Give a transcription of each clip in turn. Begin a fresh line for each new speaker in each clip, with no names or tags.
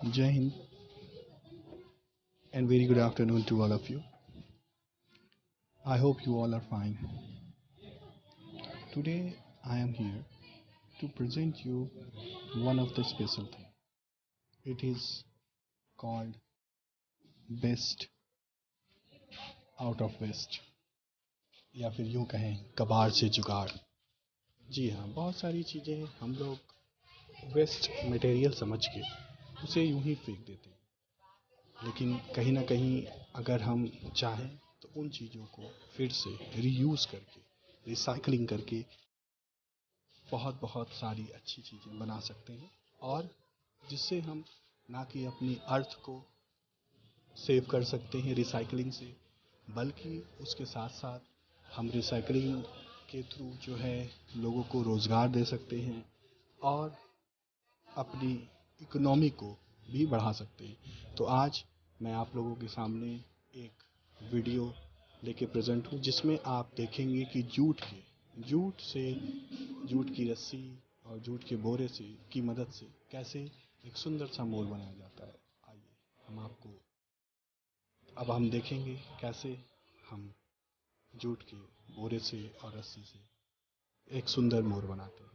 Jai Hind and very good afternoon to all of you. I hope you all are fine. Today I am here to present you one of the special thing. It is called best out of west या फिर यूं कहें कबाड़ से जुगाड़। जी हाँ, बहुत सारी चीज़ें हम लोग वेस्ट मटेरियल समझ के उसे यूं ही फेंक देते हैं, लेकिन कहीं ना कहीं अगर हम चाहें तो उन चीज़ों को फिर से रीयूज़ करके रिसाइकलिंग करके बहुत बहुत सारी अच्छी चीज़ें बना सकते हैं, और जिससे हम ना कि अपनी अर्थ को सेव कर सकते हैं रिसाइकलिंग से, बल्कि उसके साथ साथ हम रिसाइकलिंग के थ्रू जो है लोगों को रोज़गार दे सकते हैं और अपनी इकोनॉमी को भी बढ़ा सकते हैं। तो आज मैं आप लोगों के सामने एक वीडियो लेके प्रेजेंट हूँ, जिसमें आप देखेंगे कि जूट की रस्सी और जूट के बोरे से की मदद से कैसे एक सुंदर सा मोर बनाया जाता है। आइए हम देखेंगे कैसे हम जूट के बोरे से और रस्सी से एक सुंदर मोर बनाते हैं।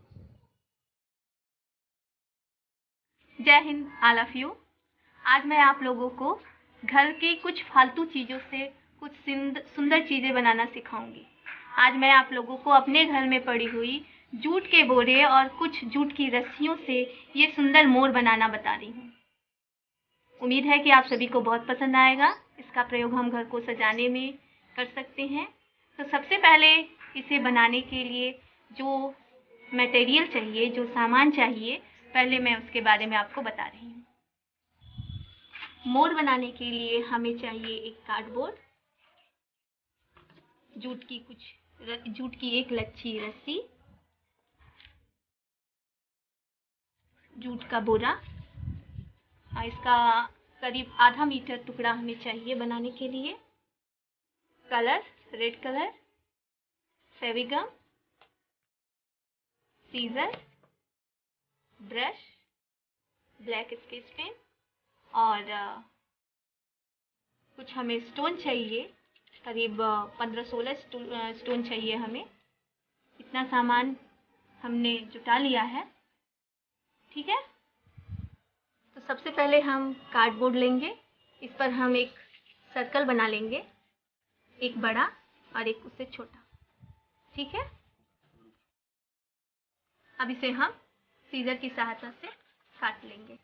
जय हिंद ऑल ऑफ यू। आज मैं आप लोगों को घर की कुछ फालतू चीज़ों से कुछ सुंदर चीज़ें बनाना सिखाऊंगी। आज मैं आप लोगों को अपने घर में पड़ी हुई जूट के बोरे और कुछ जूट की रस्सियों से ये सुंदर मोर बनाना बता रही हूँ। उम्मीद है कि आप सभी को बहुत पसंद आएगा। इसका प्रयोग हम घर को सजाने में कर सकते हैं। तो सबसे पहले इसे बनाने के लिए जो मटेरियल चाहिए, जो सामान चाहिए, पहले मैं उसके बारे में आपको बता रही हूँ। मोर बनाने के लिए हमें चाहिए एक कार्डबोर्ड, जूट की एक लच्छी रस्सी, जूट का बोरा, इसका करीब आधा मीटर टुकड़ा हमें चाहिए बनाने के लिए, colour red colour, Fevigum, scissor, brush, black sketch pen और कुछ हमें स्टोन चाहिए, करीब 15-16 स्टोन चाहिए हमें। इतना सामान हमने जुटा लिया है। ठीक है, तो सबसे पहले हम कार्डबोर्ड लेंगे। इस पर हम एक सर्कल बना लेंगे, एक बड़ा और एक उससे छोटा। ठीक है, अब इसे हम सीजर की सहायता से काट लेंगे।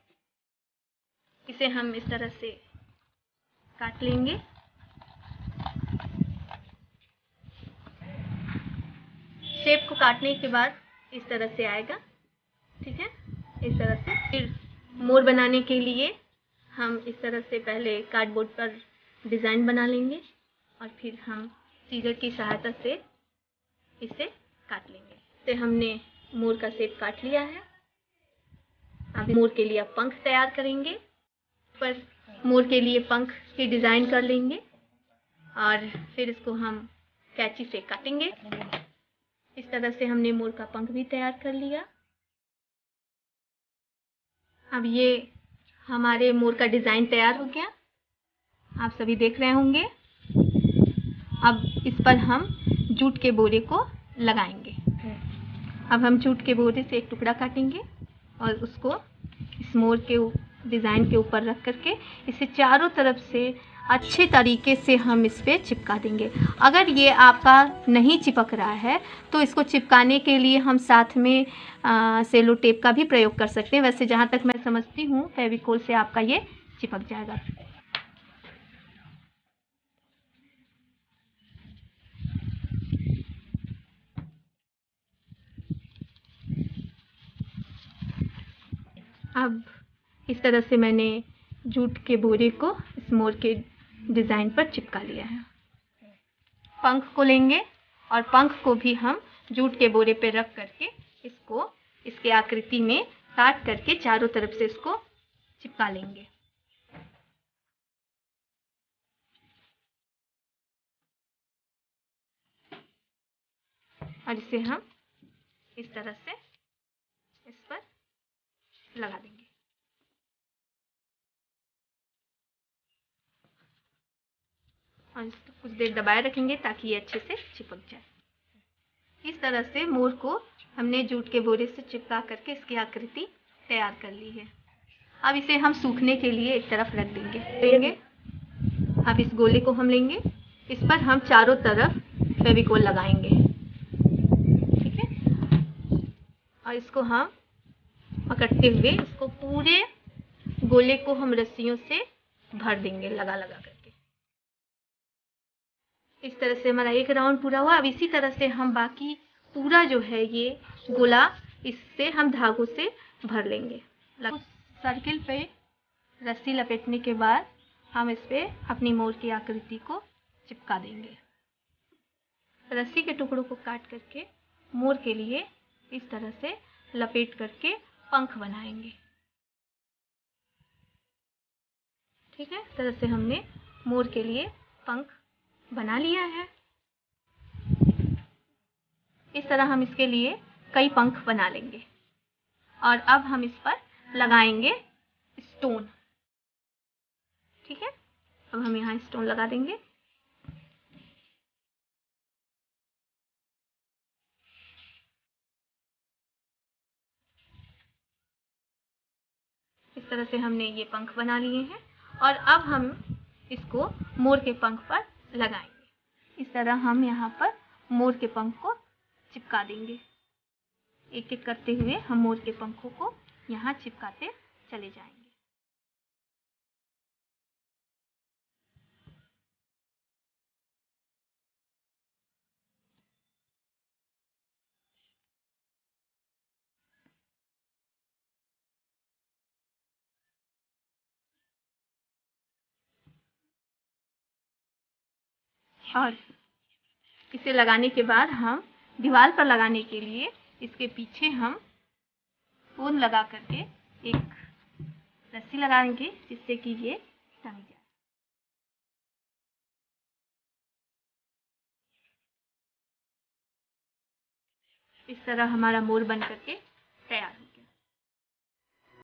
इसे हम इस तरह से काट लेंगे। शेप को काटने के बाद इस तरह से आएगा। ठीक है, इस तरह से। फिर मोर बनाने के लिए हम इस तरह से पहले कार्डबोर्ड पर डिज़ाइन बना लेंगे और फिर हम सीजर की सहायता से इसे काट लेंगे। तो हमने मोर का शेप काट लिया है। अब मोर के लिए पंख तैयार करेंगे। पर मोर के लिए पंख की डिज़ाइन कर लेंगे और फिर इसको हम कैंची से काटेंगे। इस तरह से हमने मोर का पंख भी तैयार कर लिया। अब ये हमारे मोर का डिज़ाइन तैयार हो गया, आप सभी देख रहे होंगे। अब इस पर हम जूट के बोरे को लगाएंगे। अब हम जूट के बोरे से एक टुकड़ा काटेंगे और उसको इस मोर के डिज़ाइन के ऊपर रख करके इसे चारों तरफ से अच्छे तरीके से हम इस पर चिपका देंगे। अगर ये आपका नहीं चिपक रहा है तो इसको चिपकाने के लिए हम साथ में सेलो टेप का भी प्रयोग कर सकते हैं। वैसे जहाँ तक मैं समझती हूँ फेविकोल से आपका ये चिपक जाएगा। अब इस तरह से मैंने जूट के बोरे को इस मोर के डिज़ाइन पर चिपका लिया है। पंख को लेंगे और पंख को भी हम जूट के बोरे पे रख करके इसको इसके आकृति में काट करके चारों तरफ से इसको चिपका लेंगे। और इसे हम इस तरह से इस पर लगा देंगे। और इसको कुछ देर दबाए रखेंगे ताकि ये अच्छे से चिपक जाए। इस तरह से मोर को हमने जूट के बोरे से चिपका करके इसकी आकृति तैयार कर ली है। अब इसे हम सूखने के लिए एक तरफ रख देंगे। अब इस गोले को हम लेंगे, इस पर हम चारों तरफ फेविकोल लगाएंगे, ठीक है। और इसको हम पकड़ते हुए इसको पूरे गोले को हम रस्सियों से भर देंगे लगा करके। इस तरह से हमारा एक राउंड पूरा हुआ। अब इसी तरह से हम बाकी पूरा जो है ये गोला इससे हम धागों से भर लेंगे। सर्किल पे रस्सी लपेटने के बाद हम इस पे अपनी मोर की आकृति को चिपका देंगे। रस्सी के टुकड़ों को काट करके मोर के लिए इस तरह से लपेट करके पंख बनाएंगे, ठीक है। इस तरह से हमने मोर के लिए पंख बना लिया है। इस तरह हम इसके लिए कई पंख बना लेंगे और अब हम इस पर लगाएंगे स्टोन, ठीक है। अब हम यहाँ स्टोन लगा देंगे। इस तरह से हमने ये पंख बना लिए हैं और अब हम इसको मोर के पंख पर लगाएंगे। इस तरह हम यहाँ पर मोर के पंख को चिपका देंगे। एक एक करते हुए हम मोर के पंखों को यहाँ चिपकाते चले जाएंगे। और इसे लगाने के बाद हम दीवार पर लगाने के लिए इसके पीछे हम ऊन लगा करके एक रस्सी लगाएंगे जिससे कि ये टंग जाए। इस तरह हमारा मोर बन करके